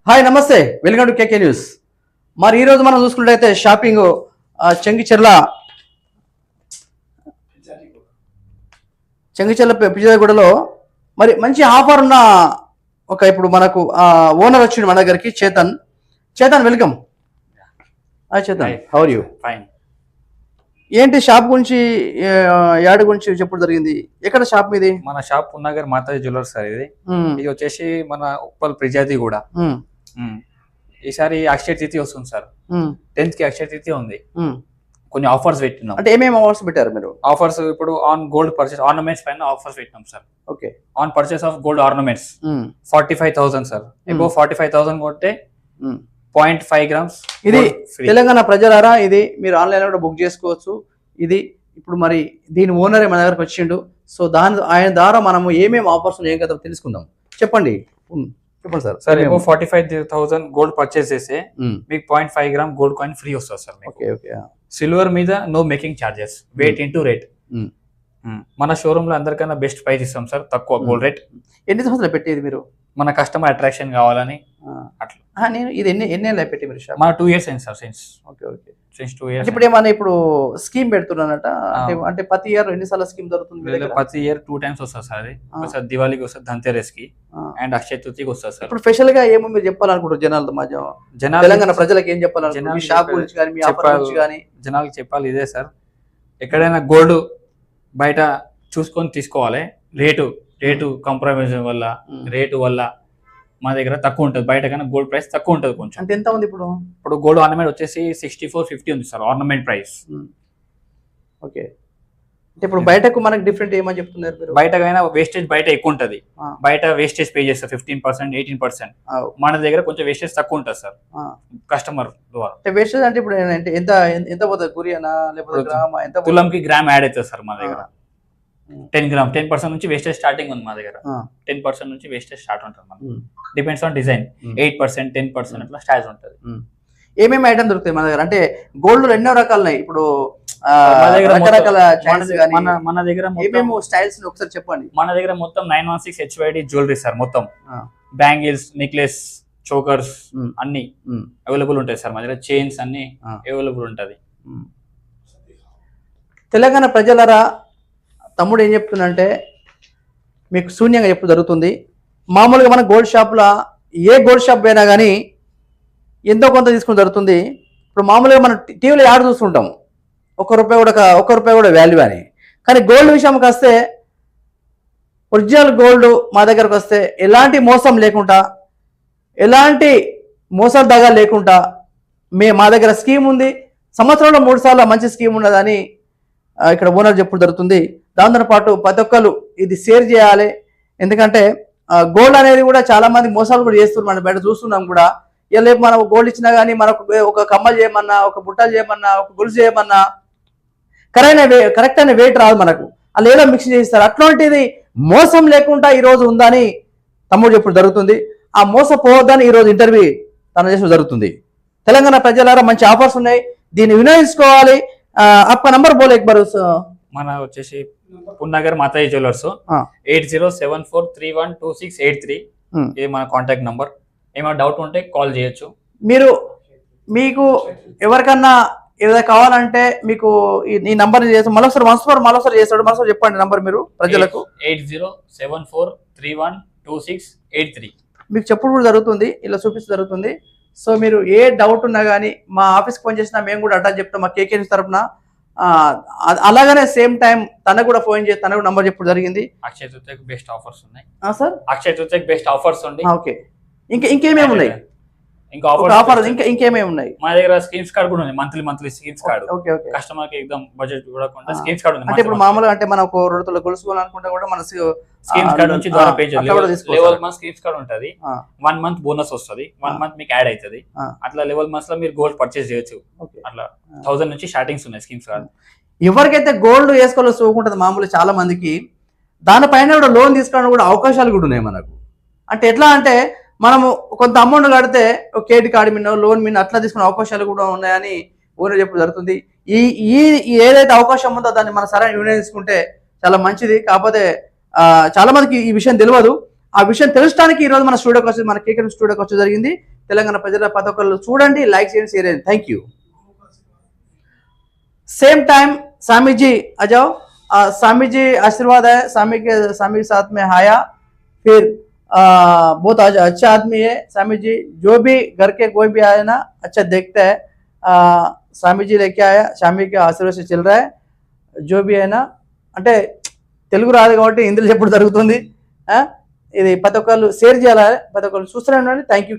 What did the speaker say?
Hi నమస్తే, welcome to KK news. మరి ఈరోజు మనం చూసుకున్నట్టయితే షాపింగ్ చెంగిచెర్ల పిజ్జాగూడలో మరి మంచి ఆఫర్ ఉన్న ఇప్పుడు మనకు ఓనర్ వచ్చింది మన దగ్గరికి. Chetan welcome. Chetan, how are you? Fine. ఏంటి షాప్ గురించి, యాడ్ గురించి చెప్పడం జరిగింది. ఎక్కడ షాప్ మీది? మన shop Punnagar Mataji jewellers sir. ఇది వచ్చేసి మన ఉప్పల్ ప్రిజాతి కూడా. ఈసారి అక్షయ తృతీయ వస్తుంది సార్. 10th కి అక్షయ తృతీయ ఉంది. కొన్ని ఆఫర్స్ పెట్టినాం. అంటే ఏమేమి ఆఫర్స్ పెట్టారు మీరు? ఆఫర్స్ ఇప్పుడు ఆన్ గోల్డ్ పర్చేస్ ఆర్నమెంట్స్ పైన ఆఫర్స్ పెట్టినాం sir. Okay. On purchase of gold ornaments 45,000 sir. Above 45,000 కొట్టే 0.5 grams ఇది తెలంగాణ ప్రజలారా, ఇది మీరు ఆన్లైన్ లో కూడా బుక్ చేసుకోవచ్చు. ఇది ఇప్పుడు మరి దీని ఓనరే మన దగ్గరకు వచ్చిండు. సో ఆయన ద్వారా మనము ఏమేమి ఆఫర్స్ ఏం కదా తెలుసుకుందాం. చెప్పండి సార్. సార్, 45,000 గోల్డ్ పర్చేస్ చేస్తే మీకు 0.5 gram గోల్డ్ కాయిన్ ఫ్రీ వస్తుంది సార్. Okay okay. సిల్వర్ మీద no making charges, weight into rate. మన షోరూమ్ లో అందరికన్నా బెస్ట్ ప్రైస్ ఇస్తాం సార్, తక్కువ గోల్డ్ రేట్. ఎన్ని సంవత్సరాలు పెట్టేది మీరు? మన కస్టమర్ అట్రాక్షన్ కావాలని అట్లా. నేను ఇది ఎన్ని ఏళ్ళు పెట్టి మీరు షాప్? మన 2 years అయింది sir. Okay okay. Since 2 years. ఇప్పుడు ఏమన్నా ఇప్పుడు స్కీమ్ పెడుతున్నానట, అంటే ప్రతి ఇయర్ ఎన్నిసార్లు స్కీమ్ జరుగుతుంది? ప్రతి ఇయర్ 2 times వస్తుంది సార్. ఒకసారి దివాళీకి వస్తుంది, ధన్తెరస్ కి అండ్ అక్షయ తృతీయకి వస్తుంది సార్. ఇప్పుడు స్పెషల్ గా ఏమో మీరు చెప్పాలనుకుంటారు జనాలు తెలంగాణ ప్రజలకు ఏం చెప్పాలనుకుంటారు? షాప్ గురించి కానీ, మీ ఆఫర్ గురించి కానీ జనాలకు చెప్పాలి ఇదే సార్. ఎక్కడైనా గోల్డ్ బయట చూసుకొని తీసుకోవాలి. రేటు కాంప్రమైజ్ వల్ల, రేటు వల్ల మా దగ్గర తక్కువ ఉంటుంది. బయట కన్నా గోల్డ్ ప్రైస్ తక్కువ ఉంటుంది కొంచెం. అంటే ఎంత ఉంది ఇప్పుడు గోల్డ్ ఆర్నమెంట్ వచ్చేసి 6450 ఉంది సార్ ఆర్నమెంట్ ప్రైస్. ఓకే. అంటే ఇప్పుడు బయటకు మనకు డిఫరెంట్ ఏమని చెప్తున్నారు మీరు? బయటకైనా వేస్టేజ్ బయట ఎక్కువ ఉంటుంది. బయట వేస్టేజ్ పే చేస్తారు 15%, 18%. మన దగ్గర కొంచెం వేస్టేజ్ తక్కువ ఉంటుంది సార్ కస్టమర్ ద్వారా. అంటే వేస్టేజ్ అంటే ఇప్పుడు ఎంత పోతుంది? గురియనా లేకపోతే గ్రామా? ఎంత తులంకి గ్రామ్ యాడ్ అవుతుంది సార్ మా దగ్గర. 10 grams 10% నుంచి వేస్టేజ్ స్టార్టింగ్ ఉంది మా దగ్గర. 10% నుంచి వేస్టేజ్ స్టార్ట్ ఉంటుంది. Depends on design. 8%, 10% అట్లా స్టార్ట్ ఉంటుంది. ఏమేమి ఐటమ్ దొరుకుతాయి మన దగ్గర? అంటే గోల్డ్ ఎన్నో రకాలు ఉన్నాయి. ఇప్పుడు రకరకాల మన దగ్గర ఏమేమి స్టైల్స్ ఒకసారి చెప్పండి. మన దగ్గర మొత్తం 916 HYD జ్యువెలరీ సార్. మొత్తం బ్యాంగిల్స్, నెక్లెస్, చోకర్స్ అన్ని అవైలబుల్ ఉంటాయి సార్. మా దగ్గర చైన్స్ అన్ని అవైలబుల్ ఉంటుంది. తెలంగాణ ప్రజలరా, తమ్ముడు ఏం చెప్తుందంటే మీకు శూన్యంగా ఎప్పుడు జరుగుతుంది. మామూలుగా మన గోల్డ్ షాప్లో ఏ గోల్డ్ షాప్ పోయినా కానీ ఎంతో కొంత తీసుకుని జరుగుతుంది. ఇప్పుడు మామూలుగా మనం టీవీలో యాడ్ చూస్తుంటాం, ఒక్క రూపాయి కూడా వాల్యూ అని. కానీ గోల్డ్ విషయంకి వస్తే, ఒరిజినల్ గోల్డ్ మా దగ్గరకు వస్తే ఎలాంటి మోసం లేకుండా, ఎలాంటి మోసాలు దగ్గర లేకుండా మా దగ్గర స్కీమ్ ఉంది. సంవత్సరంలో 3 సార్లు మంచి స్కీమ్ ఉన్నదని ఇక్కడ ఓనర్ చెప్పుడు జరుగుతుంది. దాంతో పాటు ప్రతి ఒక్కరు ఇది షేర్ చేయాలి. ఎందుకంటే గోల్డ్ అనేది కూడా చాలా మంది మోసాలు కూడా చేస్తున్నారు. మనం బయట చూస్తున్నాం కూడా. ఇలా రేపు మనం గోల్డ్ ఇచ్చినా కానీ మనకు ఒక కమ్మలు చేయమన్నా, ఒక బుట్టలు చేయమన్నా, ఒక గొలుసు చేయమన్నా కరెక్ట్ అయిన వెయిట్ రాదు మనకు. అలా ఏదో మిక్స్ చేస్తారు. అట్లాంటిది మోసం లేకుండా ఈరోజు ఉందని తమ్ముడు చెప్పుడు జరుగుతుంది. ఆ మోసపోవద్దని ఈరోజు ఇంటర్వ్యూ తన చేసిన జరుగుతుంది. తెలంగాణ ప్రజలారా, మంచి ఆఫర్స్ ఉన్నాయి, దీన్ని వినియోగించుకోవాలి. आपका नंबर बोले एक बार. మన వచ్చేసి పున్నగర్ మాతాజీ జ్యువెలర్స్ 8074312683. ఇది మన కాంటాక్ట్ నంబర్. ఏమైనా డౌట్ ఉంటే కాల్ చేయొచ్చు. మీకు ఎవరికన్నా ఏదైనా కావాలంటే మీకు ఈ నంబర్ చేస్తాం. మరోసారి చేస్తాడు. చెప్పండి నంబర్ మీరు ప్రజలకు. 8074312683. మీకు చెప్పుడు కూడా జరుగుతుంది, ఇలా చూపిస్తూ జరుగుతుంది. సో మీరు ఏ డౌట్ ఉన్నా కానీ మా ఆఫీస్కి ఫోన్ చేసినా మేము కూడా అడ్రస్ చెప్తాం మా కేకే న్యూస్ తరఫున. అలాగనే సేమ్ టైం తనకు కూడా ఫోన్ చేసి తనకు నంబర్ చెప్పడం జరిగింది. అక్షయ తృతీయకు బెస్ట్ ఆఫర్స్ ఉన్నాయి సార్. అక్షయ తృతీయకు బెస్ట్ ఆఫర్స్ ఉన్నాయి. ఓకే. ఇంకేమేమి ఉన్నాయి? ఇంకేమేమి ఉన్నాయి? మా దగ్గర స్కీమ్స్ కార్డ్ కూడా ఉంది. Monthly schemes card. Okay okay. Customer కి ఎక్దమ్ బడ్జెట్ చూడకుండా స్కీమ్స్ కార్డ్ ఉంది. అంటే ఇప్పుడు మామూలుగా అంటే మనం ఒక 2 తులాలు కొలుసుకోవాలనుకుంటే కూడా మన స్కీమ్స్ కార్డ్ నుంచి ద్వారా పే చేయాలి. లెవెల్ మంత్ స్కీమ్స్ కార్డ్ ఉంటది. 1 month బోనస్ వస్తుంది. 1 month మీకు యాడ్ అవుతుంది. అట్లా లెవెల్ మంత్స్ లో మీరు గోల్డ్ పర్చేస్ చేయొచ్చు. అట్లా 1000 నుంచి స్టార్టింగ్స్ ఉన్నాయి స్కీమ్స్ కార్డ్. ఎవరికైతే గోల్డ్ వేసుకోవాలో సోకుంటుంది మామూలు చాలా మందికి, దానిపైన కూడా లోన్ తీసుకోవడానికి కూడా అవకాశాలు కూడా ఉన్నాయి మనకు. అంటే ఎట్లా అంటే మనము కొంత అమౌంట్ కడితే క్రెడిట్ కార్డు మీద, లోన్ మీద అట్లా తీసుకునే అవకాశాలు కూడా ఉన్నాయని ఓనర్ చెప్పడం జరుగుతుంది. ఈ ఏదైతే అవకాశం ఉందో దాన్ని మనం సరైన వినియోగించుకుంటే చాలా మంచిది. కాకపోతే చాలా మందికి ఈ విషయం తెలియదు. ఆ విషయం తెలుసడానికి ఈ రోజు మన స్టూడియోకి వచ్చి మన కేకే స్టూడియోకి వచ్చి జరిగింది. తెలంగాణ ప్రజల ప్రతి ఒక్కరు చూడండి, లైక్ చేయండి, షేర్ చేయండి. Thank you. Same time Swami ji आ जाओ. स्वामी जी आशीर्वाद है, स्वामी के साथ में आया. फिर बहुत अच्छा आदमी है स्वामी जी. जो भी घर के कोई भी आए ना अच्छा देखता है. स्वामी जी लेके आया, स्वामी के आशीर्वाद से चल रहा है. जो भी है ना అంటే తెలుగు రాదు కాబట్టి హిందీలో చెప్పడం జరుగుతుంది. ఇది ప్రతి ఒక్కరు షేర్ చేయాలి, ప్రతి ఒక్కరు చూస్తూనే ఉండండి. Thank you.